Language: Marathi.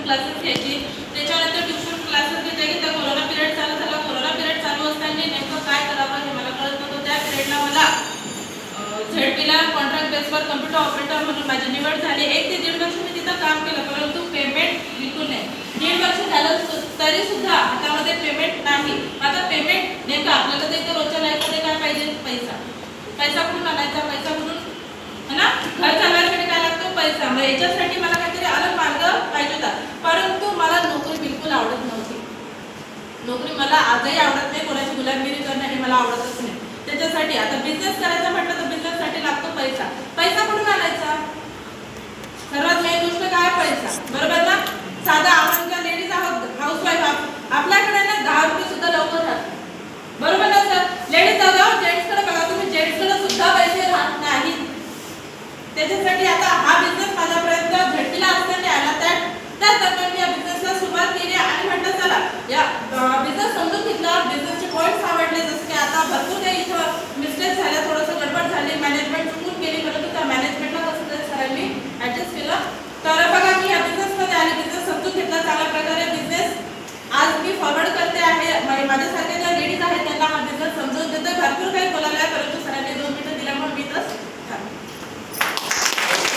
क्लासेस घ्यायची. त्याच्यानंतर ट्युशन क्लासेस घेते की त्या कोरोना पिरियड चालू झाला. कोरोना पिरियड चालू असताना नेमकं काय करावं हे मला कळत नव्हतं. त्या पिरियडला मला झेडपीला कॉन्ट्रॅक्ट बेसवर कम्प्युटर ऑपरेटर म्हणून माझी निवड झाली. 1 ते 1.5 वर्ष मी तिथं काम केलं, परंतु पेमेंट बिलकुल नाही. 1.5 वर्ष झालं तरी सुद्धा हातामध्ये पेमेंट नाही. आता पेमेंट नेमकं आपल्याला तर इथं रोजच्या लाईफमध्ये काय पाहिजे? पैसा. पैसा कुठून आणायचा? पैसा कुठून है ना? घर चालवायसाठी काय लागतो? पैसा. मग याच्यासाठी मला काहीतरी अलग मार्ग पाहिजे होता, परंतु मला नोकरी बिलकुल आवडत नव्हती. नोकरी मला आजही आवडत नाही. कोणाची गुलामगिरी करणं हे मला आवडतच नाही. त्याच्यासाठी आता बिझनेस करायचा म्हटलं तर बिझनेससाठी लागतो पैसा. पैसा कुठून आणायचा? सर्वात मेन गोष्ट काय? पैसा. बरोबर ना? साधा आपण ज्या लेडीज आहोत, हाऊसवाईफ, आपल्याकडे ना 10 रुपये सुद्धा लवकर राहतात. बरोबर ना सर? लेडीज जाऊ जेंट्सकडे बघा तुम्ही, जेंट्सकडे सुद्धा पैसे राहत नाहीत. त्याच्यासाठी आता हा बिझनेस माझ्यापर्यंत झेडपीला असताना आला. त्याच दरम्यान मी या बिझनेसला सुरुवात केली आणि म्हटलं चला या बिझनेस समजून घेतला. बिझनेसचे पॉईंट्स आवडले, जसं की आता भरपूर काही इथं मिस्टेक झाल्या, थोडंसं गडबड झाली, मॅनेजमेंट चुकून केली, परंतु त्या मॅनेजमेंटला कसं तरी सरांनी ॲडजस्ट केलं. तर बघा मी या बिझनेसमध्ये आले, बिझनेस समजून घेतला चांगल्या प्रकारे. बिझनेस आज मी फॉरवर्ड करते आहे. माझ्यासारख्या